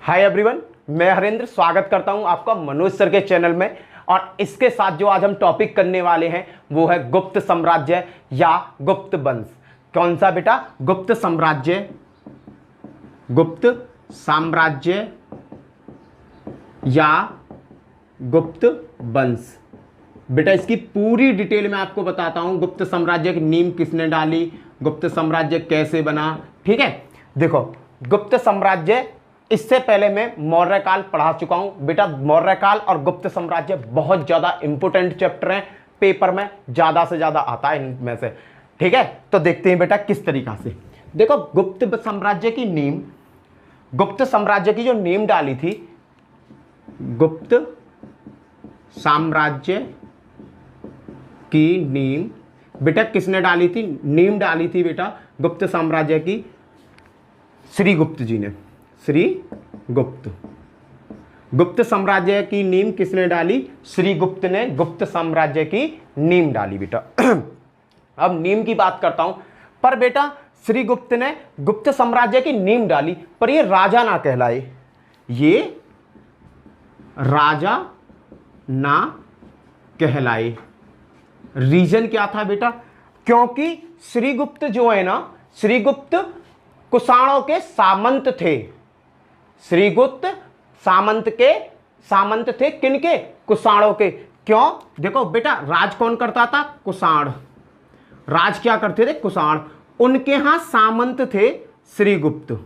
Hi everyone, मैं हरेंद्र स्वागत करता हूं आपका मनोज सर के चैनल में। और इसके साथ जो आज हम टॉपिक करने वाले हैं वो है गुप्त साम्राज्य या गुप्त वंश। कौन सा बेटा? गुप्त साम्राज्य, गुप्त साम्राज्य या गुप्त वंश। बेटा इसकी पूरी डिटेल में आपको बताता हूं। गुप्त साम्राज्य की नींव किसने डाली, गुप्त साम्राज्य कैसे बना, ठीक है। देखो, गुप्त साम्राज्य इससे पहले मैं मौर्य काल पढ़ा चुका हूं बेटा। मौर्य काल और गुप्त साम्राज्य बहुत ज्यादा इंपोर्टेंट चैप्टर हैं, पेपर में ज्यादा से ज्यादा आता है इनमें से, ठीक है। तो देखते हैं बेटा किस तरीका से। देखो, गुप्त साम्राज्य की नींव, गुप्त साम्राज्य की जो नींव डाली थी, गुप्त साम्राज्य की नींव बेटा किसने डाली थी? नींव डाली थी बेटा गुप्त साम्राज्य की श्रीगुप्त जी ने। श्रीगुप्त, गुप्त साम्राज्य की नींव किसने डाली? श्रीगुप्त ने गुप्त साम्राज्य की नींव डाली बेटा। अब नींव की बात करता हूं, पर बेटा श्रीगुप्त ने गुप्त साम्राज्य की नींव डाली, पर ये राजा ना कहलाए, ये राजा ना कहलाए। रीजन क्या था बेटा? क्योंकि श्रीगुप्त जो है ना, श्रीगुप्त कुषाणों के सामंत थे। श्रीगुप्त सामंत थे किनके? कुषाणों के। क्यों? देखो बेटा, राज कौन करता था? कुषाण। राज क्या करते थे? कुषाण। उनके यहां सामंत थे श्रीगुप्त।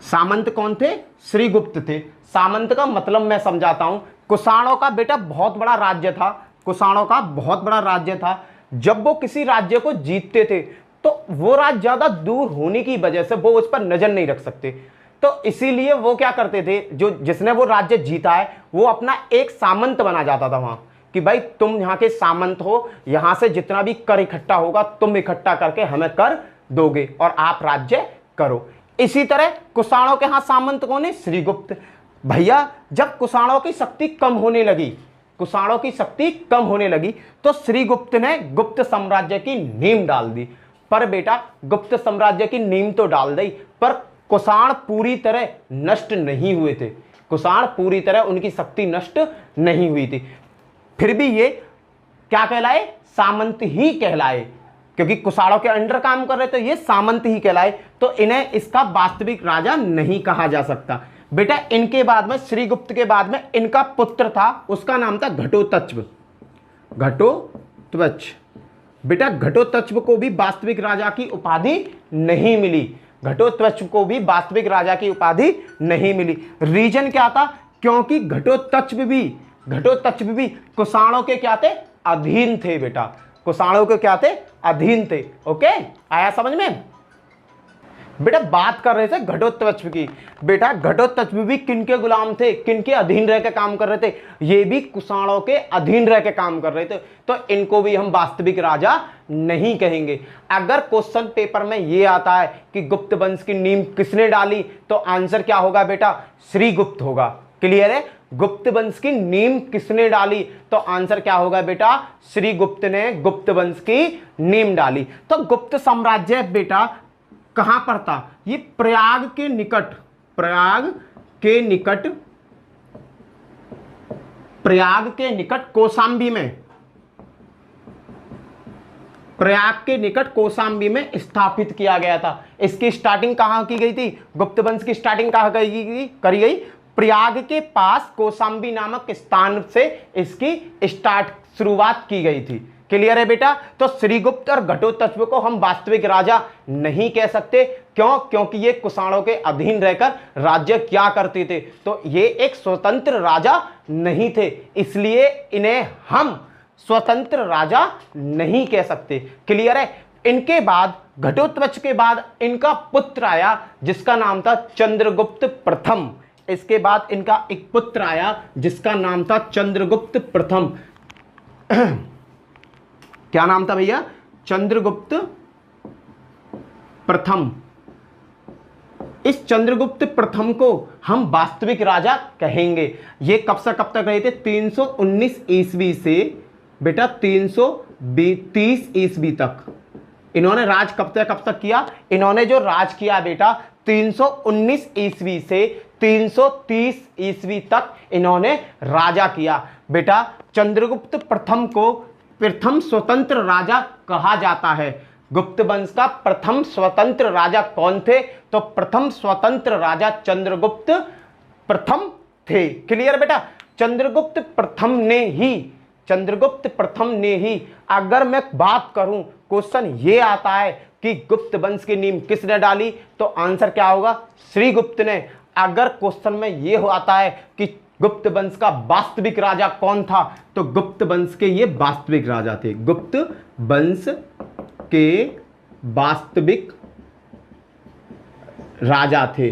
सामंत कौन थे? श्रीगुप्त थे। सामंत का मतलब मैं समझाता हूं। कुषाणों का बेटा बहुत बड़ा राज्य था, कुषाणों का बहुत बड़ा राज्य था। जब वो किसी राज्य को जीतते थे तो वो राज्य ज्यादा दूर होने की वजह से वो उस पर नजर नहीं रख सकते, तो इसीलिए वो क्या करते थे, जो जिसने वो राज्य जीता है वो अपना एक सामंत बना जाता था वहां, कि भाई तुम यहाँ के सामंत हो, यहां से जितना भी कर इकट्ठा होगा तुम इकट्ठा करके हमें कर दोगे और आप राज्य करो। इसी तरह कुषाणों के यहां सामंत कौन है? श्रीगुप्त। भैया जब कुषाणों की शक्ति कम होने लगी, कुषाणों की शक्ति कम होने लगी, तो श्रीगुप्त ने गुप्त साम्राज्य की नींव डाल दी। पर बेटा गुप्त साम्राज्य की नींव तो डाल दी, पर कुषाण पूरी तरह नष्ट नहीं हुए थे। कुषाण पूरी तरह उनकी शक्ति नष्ट नहीं हुई थी। फिर भी ये क्या कहलाए? सामंत ही कहलाए, क्योंकि कुषाणों के अंडर काम कर रहे थे, ये सामंत ही कहलाए। तो इन्हें इसका वास्तविक राजा नहीं कहा जा सकता। बेटा इनके बाद में, श्रीगुप्त के बाद में इनका पुत्र था, उसका नाम था घटोत्कच। घटोत्कच बेटा, घटोत्कच को भी वास्तविक राजा की उपाधि नहीं मिली। घटोत्कच को भी वास्तविक राजा की उपाधि नहीं मिली। रीजन क्या था? क्योंकि घटोत्कच भी कुषाणों के क्या थे? अधीन थे बेटा। कुषाणों के क्या थे? अधीन थे। ओके, आया समझ में? बेटा बात कर रहे थे घटोत्कच की। बेटा घटोत्कच भी किनके गुलाम थे? किनके अधीन रह के काम कर रहे थे? ये भी कुषाणों के अधीन रह के काम कर रहे थे, तो इनको भी हम वास्तविक राजा नहीं कहेंगे। अगर क्वेश्चन पेपर में ये आता है कि गुप्त वंश की नींव किसने डाली, तो आंसर क्या होगा बेटा? श्रीगुप्त होगा। क्लियर है? गुप्त वंश की नींव किसने डाली, तो आंसर क्या होगा बेटा? श्रीगुप्त ने गुप्त वंश की नींव डाली। तो गुप्त साम्राज्य बेटा कहां पर था? ये प्रयाग के निकट, प्रयाग के निकट कौशाम्बी में, प्रयाग के निकट कौशाम्बी में स्थापित किया गया था। इसकी स्टार्टिंग कहां की गई थी? गुप्त वंश की स्टार्टिंग कहां करी गई? प्रयाग के पास कौशाम्बी नामक स्थान से इसकी शुरुआत की गई थी। क्लियर है बेटा? तो श्रीगुप्त और घटोत्कच को हम वास्तविक राजा नहीं कह सकते। क्यों? क्योंकि ये कुषाणों के अधीन रहकर राज्य क्या करते थे, तो ये एक स्वतंत्र राजा नहीं थे, इसलिए इन्हें हम स्वतंत्र राजा नहीं कह सकते। क्लियर है? इनके बाद, घटोत्कच के बाद इनका पुत्र आया जिसका नाम था चंद्रगुप्त प्रथम। इसके बाद इनका एक पुत्र आया जिसका नाम था चंद्रगुप्त प्रथम। क्या नाम था भैया? चंद्रगुप्त प्रथम। इस चंद्रगुप्त प्रथम को हम वास्तविक राजा कहेंगे। ये कब से कब तक रहे थे? 319 ईस्वी से बेटा 330 ईस्वी तक इन्होंने राज कब तक किया? इन्होंने जो राज किया बेटा 319 ईस्वी से 330 ईस्वी तक इन्होंने राजा किया। बेटा चंद्रगुप्त प्रथम को प्रथम स्वतंत्र राजा कहा जाता है। गुप्त वंश का प्रथम स्वतंत्र राजा कौन थे? तो प्रथम स्वतंत्र राजा चंद्रगुप्त प्रथम थे। क्लियर बेटा? चंद्रगुप्त प्रथम ने ही अगर मैं बात करूं, क्वेश्चन ये आता है कि गुप्त वंश की नींव किसने डाली, तो आंसर क्या होगा? श्रीगुप्त ने। अगर क्वेश्चन में ये हो आता है कि गुप्त वंश का वास्तविक राजा कौन था, तो गुप्त वंश के ये वास्तविक राजा थे। गुप्त वंश के वास्तविक राजा थे।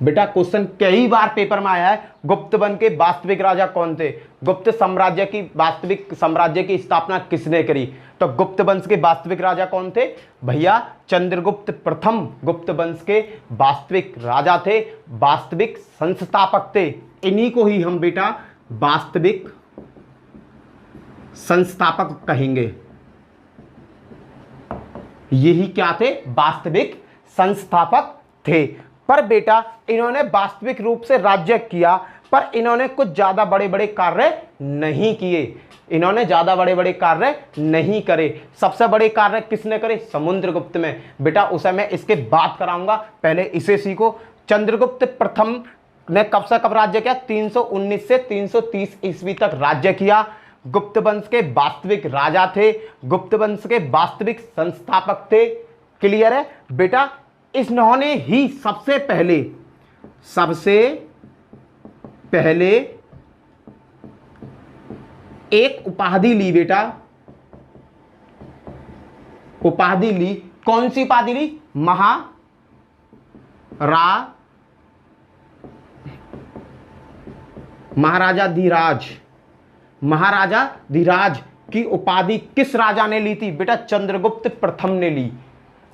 बेटा क्वेश्चन कई बार पेपर में आया है, गुप्त वंश के वास्तविक राजा कौन थे? गुप्त साम्राज्य की वास्तविक साम्राज्य की स्थापना किसने करी? तो गुप्त वंश के वास्तविक राजा कौन थे? भैया चंद्रगुप्त प्रथम गुप्त वंश के वास्तविक राजा थे, वास्तविक संस्थापक थे। इन्हीं को ही हम बेटा वास्तविक संस्थापक कहेंगे। यही क्या थे? वास्तविक संस्थापक थे। पर बेटा इन्होंने वास्तविक रूप से राज्य किया, पर इन्होंने कुछ ज्यादा बड़े बड़े कार्य नहीं किए। इन्होंने ज्यादा बड़े बड़े कार्य नहीं करे। सबसे बड़े कार्य किसने करे? समुद्रगुप्त में। बेटा उसे मैं इसके बात कराऊंगा, पहले इसे सीखो। चंद्रगुप्त प्रथम ने कब से कब राज्य किया? 319 से 330 ईस्वी तक राज्य किया। गुप्त वंश के वास्तविक राजा थे, गुप्त वंश के वास्तविक संस्थापक थे। क्लियर है बेटा? इन्होंने ही सबसे पहले एक उपाधि ली बेटा। उपाधि ली, कौन सी उपाधि ली? महाराजा धीराज की उपाधि किस राजा ने ली थी? बेटा चंद्रगुप्त प्रथम ने ली।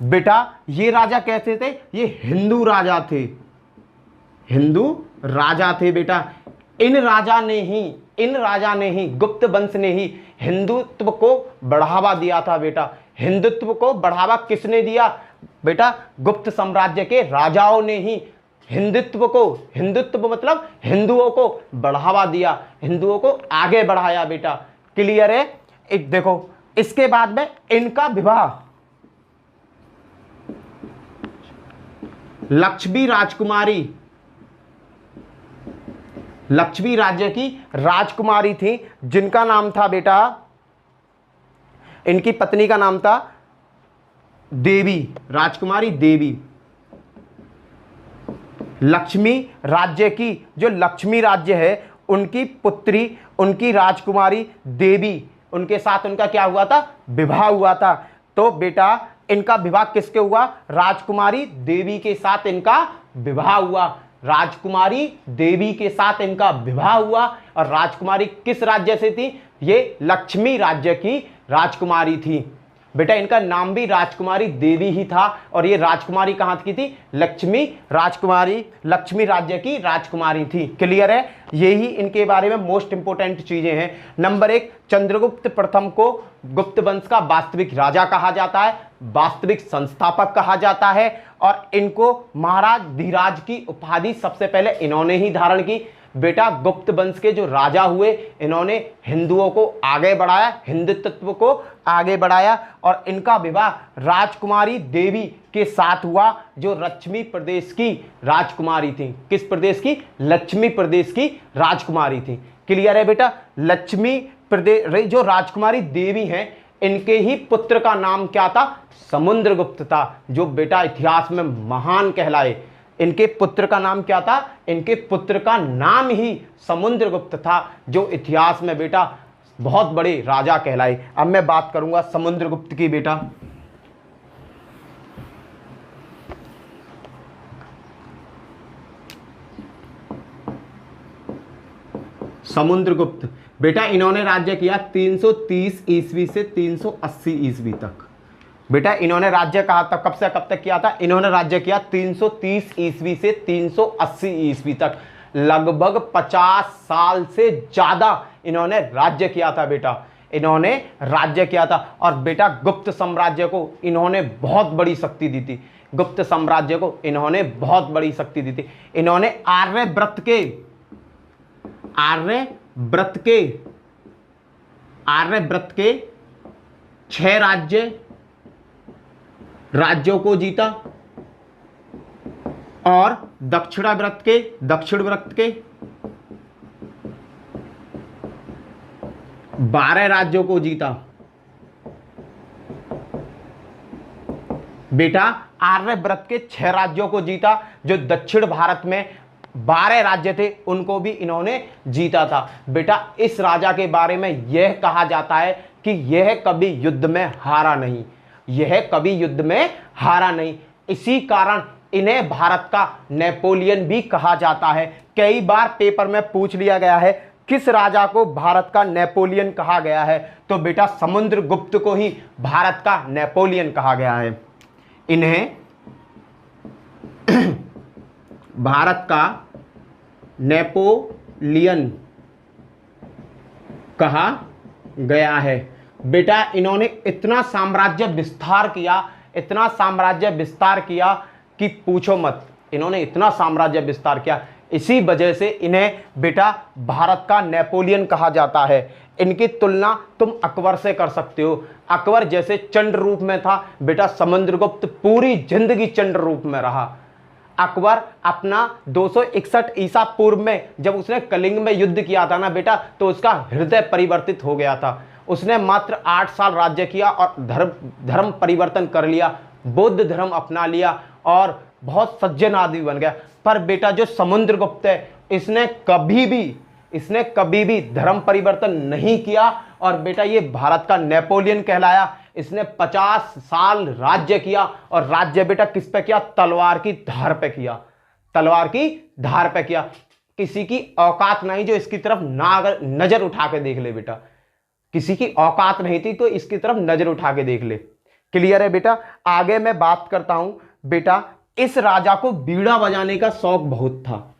बेटा ये राजा कैसे थे? ये हिंदू राजा थे बेटा। इन राजा ने ही गुप्त वंश ने ही हिंदुत्व को बढ़ावा दिया था बेटा। हिंदुत्व को बढ़ावा किसने दिया? बेटा गुप्त साम्राज्य के राजाओं ने ही हिंदुत्व मतलब हिंदुओं को बढ़ावा दिया, हिंदुओं को आगे बढ़ाया बेटा। क्लियर है? एक देखो, इसके बाद में इनका विवाह लक्ष्मी राज्य की राजकुमारी थी, जिनका नाम था बेटा, इनकी पत्नी का नाम था देवी, राजकुमारी देवी। लक्ष्मी राज्य की, जो लक्ष्मी राज्य है, उनकी पुत्री, उनकी राजकुमारी देवी, उनके साथ उनका क्या हुआ था? विवाह हुआ था। तो बेटा इनका विवाह किसके हुआ? राजकुमारी देवी के साथ इनका विवाह हुआ। राजकुमारी देवी के साथ इनका विवाह हुआ। और राजकुमारी किस राज्य से थी? ये लक्ष्मी राज्य की राजकुमारी थी बेटा। इनका नाम भी राजकुमारी देवी ही था। और ये राजकुमारी कहां की थी? लक्ष्मी राज्य की राजकुमारी थी। क्लियर है? यही इनके बारे में मोस्ट इंपोर्टेंट चीजें हैं। नंबर 1, चंद्रगुप्त प्रथम को गुप्त वंश का वास्तविक राजा कहा जाता है, वास्तविक संस्थापक कहा जाता है। और इनको महाराज धीराज की उपाधि सबसे पहले इन्होंने ही धारण की। बेटा गुप्त वंश के जो राजा हुए, इन्होंने हिंदुओं को आगे बढ़ाया, हिंदुत्व को आगे बढ़ाया। और इनका विवाह राजकुमारी देवी के साथ हुआ, जो लक्ष्मी प्रदेश की राजकुमारी थी। किस प्रदेश की? लक्ष्मी प्रदेश की राजकुमारी थी। क्लियर है बेटा? लक्ष्मी प्रदेश जो राजकुमारी देवी हैं, इनके ही पुत्र का नाम क्या था? समुद्रगुप्त था, जो बेटा इतिहास में महान कहलाए। इनके पुत्र का नाम क्या था? इनके पुत्र का नाम ही समुद्रगुप्त था, जो इतिहास में बेटा बहुत बड़े राजा कहलाए। अब मैं बात करूंगा समुद्रगुप्त की बेटा। समुद्रगुप्त बेटा इन्होंने राज्य किया 330 ईस्वी से 380 ईस्वी तक। बेटा इन्होंने राज्य कहा था, कब से कब तक किया था? इन्होंने राज्य किया 330 ईस्वी से 380 ईस्वी तक। लगभग 50 साल से ज्यादा इन्होंने राज्य किया था बेटा। इन्होंने राज्य किया था। और बेटा गुप्त साम्राज्य को इन्होंने बहुत बड़ी शक्ति दी थी। गुप्त साम्राज्य को इन्होंने बहुत बड़ी शक्ति दी थी। इन्होंने आर्यव्रत के 6 राज्यों को जीता और दक्षिण व्रत के 12 राज्यों को जीता। बेटा आर्यव्रत के 6 राज्यों को जीता, जो दक्षिण भारत में 12 राज्य थे उनको भी इन्होंने जीता था। बेटा इस राजा के बारे में यह कहा जाता है कि यह कभी युद्ध में हारा नहीं, इसी कारण इन्हें भारत का नेपोलियन भी कहा जाता है। कई बार पेपर में पूछ लिया गया है किस राजा को भारत का नेपोलियन कहा गया है, तो बेटा समुद्रगुप्त को ही भारत का नेपोलियन कहा गया है। इन्हें भारत का नेपोलियन कहा गया है। बेटा इन्होंने इतना साम्राज्य विस्तार किया कि पूछो मत। इन्होंने इतना साम्राज्य विस्तार किया, इसी वजह से इन्हें बेटा भारत का नेपोलियन कहा जाता है। इनकी तुलना तुम अकबर से कर सकते हो। अकबर जैसे चंड रूप में था, बेटा समुद्रगुप्त पूरी जिंदगी चंड रूप में रहा। अकबर अपना 261 ईसा पूर्व में जब उसने कलिंग में युद्ध किया था ना बेटा, तो उसका हृदय परिवर्तित हो गया था। उसने मात्र 8 साल राज्य किया और धर्म परिवर्तन कर लिया, बौद्ध धर्म अपना लिया और बहुत सज्जन आदमी बन गया। पर बेटा जो समुद्रगुप्त है, इसने कभी भी धर्म परिवर्तन नहीं किया और बेटा ये भारत का नेपोलियन कहलाया। इसने 50 साल राज्य किया और राज्य बेटा किस पे किया? तलवार की धार पे किया। किसी की औकात नहीं जो इसकी तरफ नजर उठा के देख ले बेटा, किसी की औकात नहीं थी तो इसकी तरफ नजर उठा के देख ले। क्लियर है बेटा? आगे मैं बात करता हूं। बेटा इस राजा को बीड़ा बजाने का शौक बहुत था।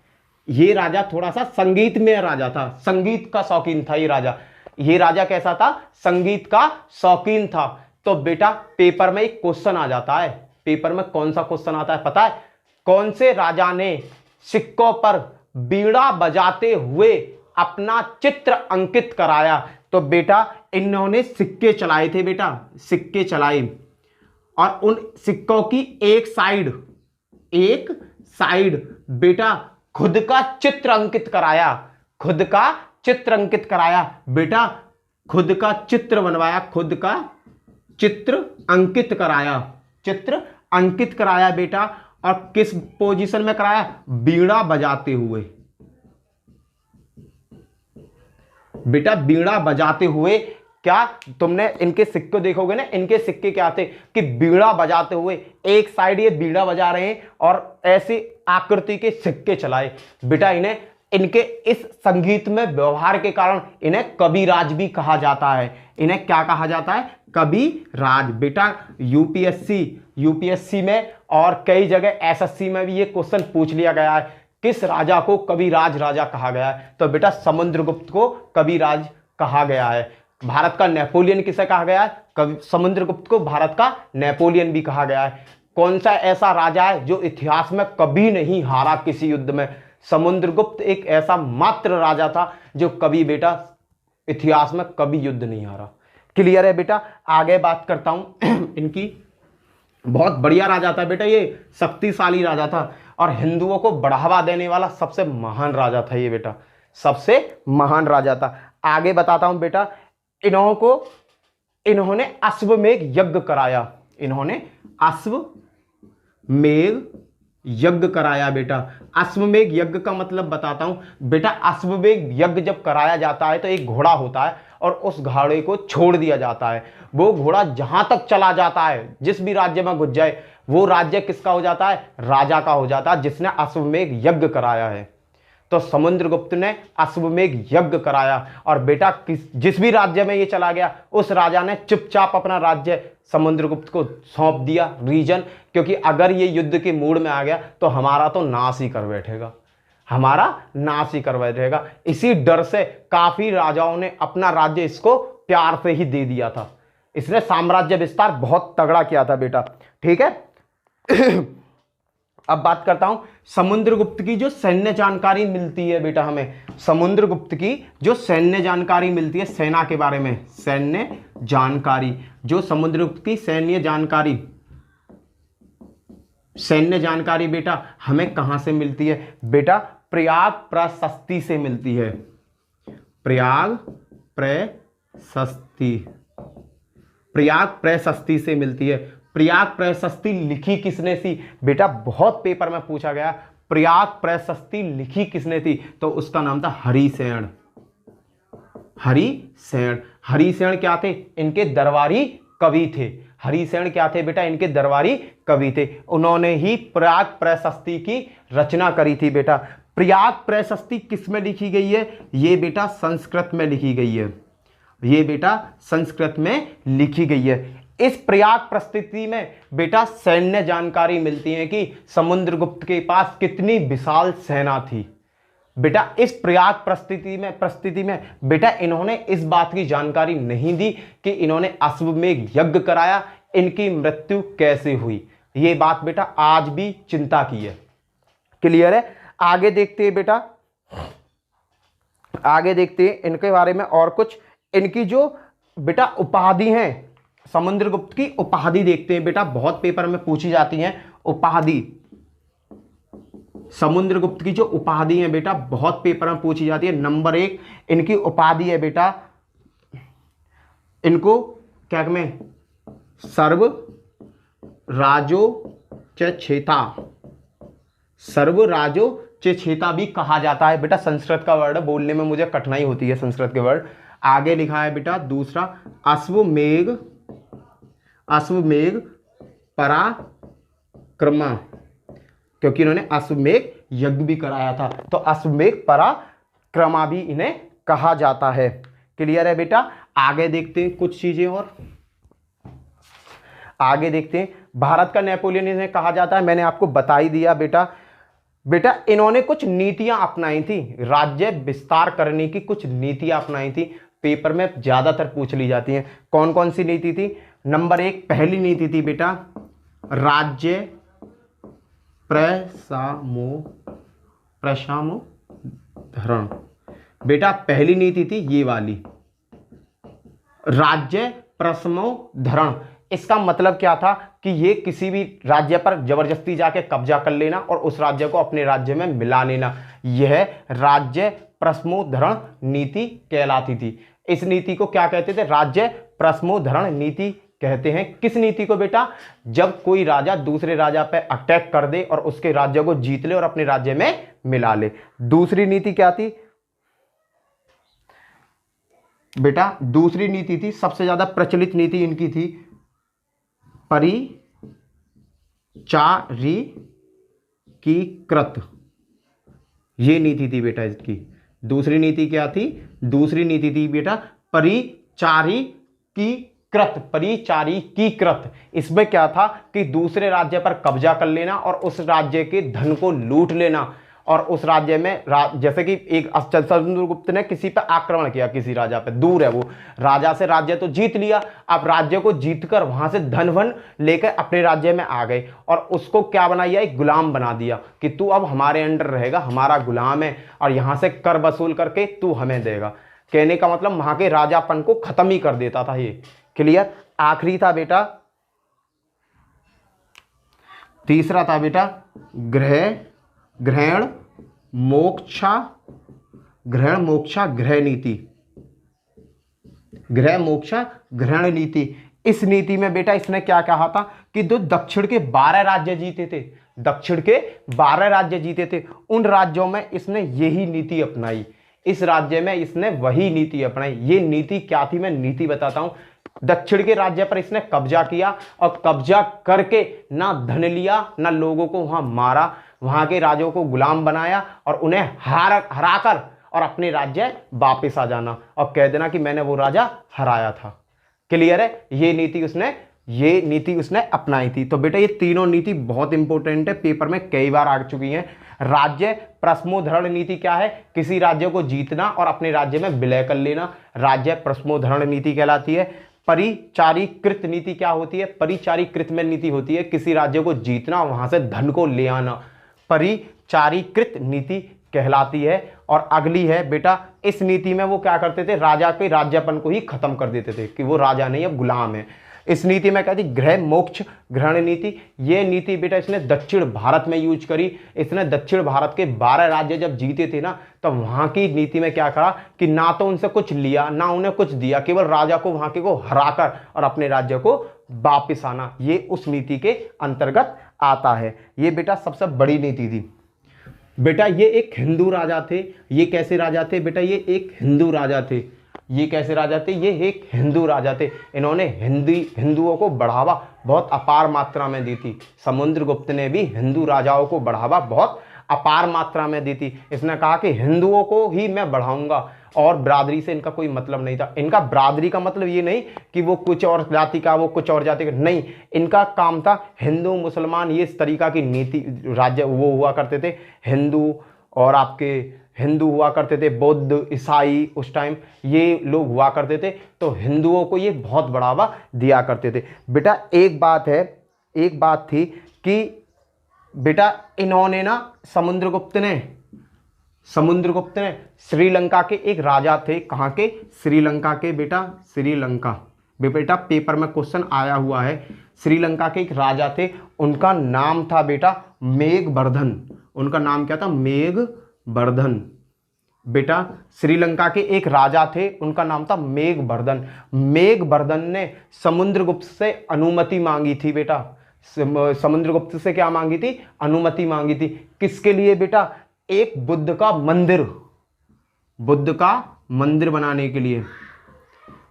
ये राजा थोड़ा सा संगीत में राजा था, संगीत का शौकीन था ये राजा कैसा था? संगीत का शौकीन था। तो बेटा पेपर में एक क्वेश्चन आ जाता है। पेपर में कौन सा क्वेश्चन आता है पता है? कौन से राजा ने सिक्कों पर बीड़ा बजाते हुए अपना चित्र अंकित कराया? तो बेटा इन्होंने सिक्के चलाए थे बेटा, सिक्के चलाए और उन सिक्कों की एक साइड बेटा खुद का चित्र अंकित कराया, बेटा खुद का चित्र बनवाया, खुद का चित्र अंकित कराया बेटा। और किस पोजीशन में कराया? बीड़ा बजाते हुए। बेटा बीड़ा बजाते हुए। क्या तुमने इनके सिक्के देखोगे ना, इनके सिक्के क्या थे कि बीड़ा बजाते हुए, एक साइड ये बीड़ा बजा रहे हैं और ऐसी आकृति के सिक्के चलाए। बेटा इनके इस संगीत में व्यवहार के कारण इन्हें कविराज भी कहा जाता है। इन्हें क्या कहा जाता है? कविराज। बेटा यूपीएससी में और कई जगह एसएससी में भी ये क्वेश्चन पूछ लिया गया है, किस राजा को कविराज राजा कहा गया है? तो बेटा समुद्रगुप्त को कविराज कहा गया है। भारत का नेपोलियन किसे कहा गया है? समुद्रगुप्त को भारत का नेपोलियन भी कहा गया है। कौन सा ऐसा राजा है जो इतिहास में कभी नहीं हारा किसी युद्ध में? समुद्रगुप्त एक ऐसा मात्र राजा था जो कभी बेटा इतिहास में कभी युद्ध नहीं हारा। क्लियर है बेटा? आगे बात करता हूं। इनकी बहुत बढ़िया राजा था बेटा, ये शक्तिशाली राजा था और हिंदुओं को बढ़ावा देने वाला सबसे महान राजा था ये बेटा, सबसे महान राजा था। आगे बताता हूं बेटा। इन्होंने अश्वमेध यज्ञ कराया। इन्होंने अश्वमेध यज्ञ कराया बेटा। अश्वमेध यज्ञ का मतलब बताता हूं बेटा। अश्वमेध यज्ञ जब कराया जाता है तो एक घोड़ा होता है और उस घोड़े को छोड़ दिया जाता है। वो घोड़ा जहां तक चला जाता है, जिस भी राज्य में घुस जाए, वो राज्य किसका हो जाता है? राजा का हो जाता है, जिसने अश्वमेध यज्ञ कराया है। तो समुद्रगुप्त ने अश्वमेध यज्ञ कराया और बेटा जिस भी राज्य में ये चला गया, उस राजा ने चुपचाप अपना राज्य समुद्रगुप्त को सौंप दिया, रीजन, क्योंकि अगर ये युद्ध के मूड में आ गया तो हमारा तो नाश ही कर बैठेगा। इसी डर से काफी राजाओं ने अपना राज्य इसको प्यार से ही दे दिया था। इसने साम्राज्य विस्तार बहुत तगड़ा किया था बेटा। ठीक है, अब बात करता हूं समुद्रगुप्त की जो सैन्य जानकारी मिलती है बेटा हमें, समुद्रगुप्त की जो सैन्य जानकारी मिलती है सेना के बारे में, सैन्य जानकारी, जो समुद्रगुप्त की सैन्य जानकारी बेटा हमें कहां से मिलती है? बेटा प्रयाग प्रशस्ति से मिलती है, प्रयाग प्रशस्ति से मिलती है। प्रयाग प्रशस्ति लिखी किसने थी? बेटा बहुत पेपर में पूछा गया, प्रयाग प्रशस्ति लिखी किसने थी? तो उसका नाम था हरिसेन। हरिसेन क्या थे? इनके दरबारी कवि थे। हरिसेन क्या थे बेटा? इनके दरबारी कवि थे। उन्होंने ही प्रयाग प्रशस्ति की रचना करी थी बेटा। प्रयाग प्रशस्ति किस में लिखी गई है? ये बेटा संस्कृत में लिखी गई है, ये बेटा संस्कृत में लिखी गई है। इस प्रयाग प्रस्तुति में बेटा सैन्य जानकारी मिलती है कि समुद्रगुप्त के पास कितनी विशाल सेना थी। बेटा इस प्रयाग प्रस्तुति में बेटा इन्होंने इस बात की जानकारी नहीं दी कि इन्होंने अश्वमेध यज्ञ कराया, इनकी मृत्यु कैसे हुई। ये बात बेटा आज भी चिंता की है। क्लियर है? आगे देखते हैं बेटा, आगे देखते हैं इनके बारे में और कुछ। इनकी जो बेटा उपाधि हैं, समुद्रगुप्त की उपाधि देखते हैं बेटा, बहुत पेपर में पूछी जाती हैं उपाधि। समुद्रगुप्त की जो उपाधि है बेटा बहुत पेपर में पूछी जाती है। नंबर 1 इनकी उपाधि है बेटा, इनको क्या में सर्व राजो चेता भी कहा जाता है। बेटा संस्कृत का वर्ड है, बोलने में मुझे कठिनाई होती है संस्कृत के वर्ड। आगे लिखा है बेटा दूसरा अश्वमेध पराक्रमा, क्योंकि इन्होंने अश्वमेध यज्ञ भी कराया था, तो अश्वमेध पराक्रमा भी इन्हें कहा जाता है। क्लियर है बेटा? आगे देखते हैं कुछ चीजें और आगे देखते हैं। भारत का नेपोलियन इन्हें कहा जाता है, मैंने आपको बता ही दिया बेटा। बेटा इन्होंने कुछ नीतियां अपनाई थी, राज्य विस्तार करने की कुछ नीतियां अपनाई थी, पेपर में ज्यादातर पूछ ली जाती हैं। कौन कौन सी नीति थी? नंबर 1 पहली नीति थी बेटा राज्य प्रसामोधरण। बेटा पहली नीति थी ये वाली, राज्य प्रसामोधरण। इसका मतलब क्या था कि ये किसी भी राज्य पर जबरदस्ती जाके कब्जा कर लेना और उस राज्य को अपने राज्य में मिला लेना, यह राज्य प्रसामोधरण नीति कहलाती थी। इस नीति को क्या कहते थे? राज्य प्रसामोधरण नीति कहते हैं। किस नीति को बेटा? जब कोई राजा दूसरे राजा पे अटैक कर दे और उसके राज्य को जीत ले और अपने राज्य में मिला ले। दूसरी नीति क्या थी बेटा? दूसरी नीति थी, सबसे ज्यादा प्रचलित नीति इनकी थी परिचारिकीकृत। ये नीति थी बेटा इसकी। दूसरी नीति क्या थी? दूसरी नीति थी बेटा परिचारिकीकृत। इसमें क्या था कि दूसरे राज्य पर कब्जा कर लेना और उस राज्य के धन को लूट लेना, और उस राज्य में जैसे कि एक समुद्रगुप्त ने किसी पर आक्रमण किया, किसी राजा पे, दूर है वो राजा से, राज्य तो जीत लिया, अब राज्य को जीतकर वहां से धन वन लेकर अपने राज्य में आ गए और उसको क्या बना दिया? एक गुलाम बना दिया कि तू अब हमारे अंडर रहेगा, हमारा गुलाम है और यहां से कर वसूल करके तू हमें देगा। कहने का मतलब वहां के राजापन को खत्म ही कर देता था ये। क्लियर? आखिरी था बेटा, तीसरा था बेटा ग्रहण मोक्षा गृह नीति। इस नीति में बेटा इसने क्या कहा था कि जो दक्षिण के 12 राज्य जीते थे, दक्षिण के 12 राज्य जीते थे, उन राज्यों में इसने यही नीति अपनाई। इस राज्य में इसने वही नीति अपनाई। ये नीति क्या थी? मैं नीति बताता हूं। दक्षिण के राज्य पर इसने कब्जा किया और कब्जा करके ना धन लिया ना लोगों को वहां मारा, वहां के राजाओं को गुलाम बनाया और उन्हें हराकर और अपने राज्य वापस आ जाना और कह देना कि मैंने वो राजा हराया था। क्लियर है? ये नीति उसने अपनाई थी। तो बेटा ये तीनों नीति बहुत इंपॉर्टेंट है, पेपर में कई बार आ चुकी हैं। राज्य प्रसामोधरण नीति क्या है? किसी राज्य को जीतना और अपने राज्य में विलय कर लेना, राज्य प्रसामोधरण नीति कहलाती है। परिचारीकृत नीति क्या होती है? परिचारीकृत में नीति होती है किसी राज्य को जीतना, वहां से धन को ले आना, परिचारीकृत नीति कहलाती है। और अगली है बेटा, इस नीति में वो क्या करते थे? राजा के राज्यपन को ही खत्म कर देते थे कि वो राजा नहीं अब गुलाम है। इस नीति में कहती गृह मोक्ष ग्रहण नीति। ये नीति बेटा इसने दक्षिण भारत में यूज करी। इसने दक्षिण भारत के 12 राज्य जब जीते थे ना, तब वहां की नीति में क्या करा कि ना तो उनसे कुछ लिया ना उन्हें कुछ दिया, केवल राजा को वहां के को हराकर और अपने राज्य को वापिस आना, ये उस नीति के अंतर्गत आता है। ये बेटा सबसे बड़ी नीति थी। बेटा ये एक हिंदू राजा थे। ये कैसे राजा थे बेटा? ये एक हिंदू राजा थे। ये कैसे राजा थे? ये एक हिंदू राजा थे। इन्होंने हिंदुओं को बढ़ावा बहुत अपार मात्रा में दी थी। समुद्रगुप्त ने भी हिंदू राजाओं को बढ़ावा बहुत अपार मात्रा में दी थी। इसने कहा कि हिंदुओं को ही मैं बढ़ाऊंगा, और बिरादरी से इनका कोई मतलब नहीं था। इनका बिरादरी का मतलब ये नहीं कि वो कुछ और जाति का, वो कुछ और जाति का, नहीं। इनका काम था हिंदू मुसलमान, ये इस तरीका की नीति राज्य वो हुआ करते थे। हिंदू और आपके हिंदू हुआ करते थे, बौद्ध ईसाई उस टाइम ये लोग हुआ करते थे, तो हिंदुओं को ये बहुत बढ़ावा दिया करते थे। बेटा एक बात थी कि बेटा इन्होंने ना समुद्रगुप्त ने श्रीलंका के एक राजा थे। कहाँ के? श्रीलंका के बेटा, श्रीलंका बेटा पेपर में क्वेश्चन आया हुआ है। श्रीलंका के एक राजा थे, उनका नाम था बेटा मेघवर्धन। उनका नाम क्या था? मेघवर्धन। बेटा श्रीलंका के एक राजा थे, उनका नाम था मेघवर्धन। मेघवर्धन ने समुद्रगुप्त से अनुमति मांगी थी बेटा। समुद्रगुप्त से क्या मांगी थी? अनुमति मांगी थी। किसके लिए बेटा? एक बुद्ध का मंदिर बनाने के लिए।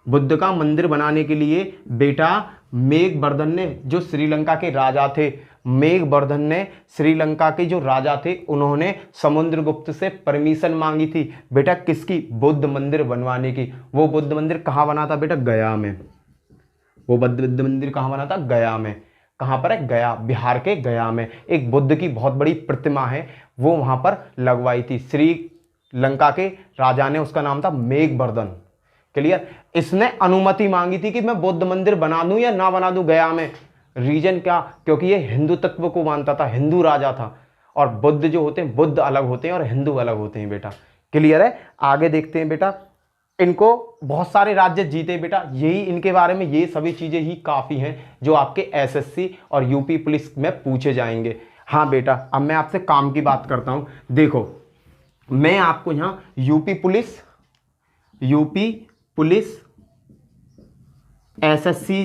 बुद्ध का मंदिर बनाने के लिए बेटा मेघवर्धन ने, जो श्रीलंका के राजा थे, मेघवर्धन ने श्रीलंका के जो राजा थे, उन्होंने समुद्रगुप्त से परमिशन मांगी थी बेटा किसकी? बुद्ध मंदिर बनवाने की। वो बुद्ध मंदिर कहाँ बना था बेटा? गया में। वो बुद्ध मंदिर कहाँ बना था? गया में। कहाँ पर है? गया, बिहार के गया में। एक बुद्ध की बहुत बड़ी प्रतिमा है, वो वहां पर लगवाई थी श्रीलंका के राजा ने। उसका नाम था मेघवर्धन। क्लियर? इसने अनुमति मांगी थी कि मैं बुद्ध मंदिर बना दूं या ना बना दूं गया में। रीजन क्या? क्योंकि ये हिंदू तत्व को मानता था, हिंदू राजा था। और बुद्ध जो होते हैं, बुद्ध अलग होते हैं और हिंदू अलग होते हैं बेटा। क्लियर है? आगे देखते हैं बेटा। इनको बहुत सारे राज्य जीते बेटा, यही इनके बारे में ये सभी चीजें ही काफी हैं जो आपके एसएससी और यूपी पुलिस में पूछे जाएंगे। हाँ बेटा, अब मैं आपसे काम की बात करता हूं। देखो, मैं आपको यहां यूपी पुलिस एसएससी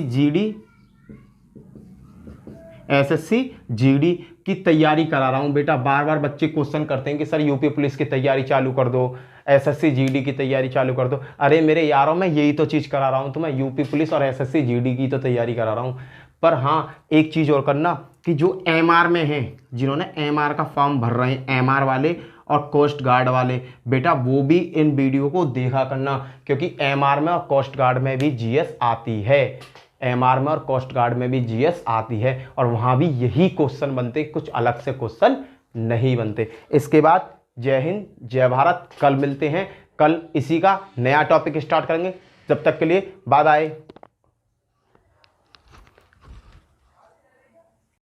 जीडी की तैयारी करा रहा हूं बेटा। बार बार बच्चे क्वेश्चन करते हैं कि सर यूपी पुलिस की तैयारी चालू कर दो, एसएससी जीडी की तैयारी चालू कर दो। अरे मेरे यारों, मैं यही तो चीज़ करा रहा हूं, तो मैं यूपी पुलिस और एसएससी जीडी की तो तैयारी करा रहा हूं। पर हाँ, एक चीज़ और करना कि जो एमआर में हैं, जिन्होंने एमआर का फॉर्म भर रहे हैं, एमआर वाले और कोस्ट गार्ड वाले, बेटा वो भी इन वीडियो को देखा करना, क्योंकि एमआर में और कोस्ट गार्ड में भी जीएस आती है। एमआर में और कोस्ट गार्ड में भी जीएस आती है, और वहाँ भी यही क्वेश्चन बनते, कुछ अलग से क्वेश्चन नहीं बनते। इसके बाद जय हिंद, जय भारत। कल मिलते हैं, कल इसी का नया टॉपिक स्टार्ट करेंगे। जब तक के लिए बाय बाय।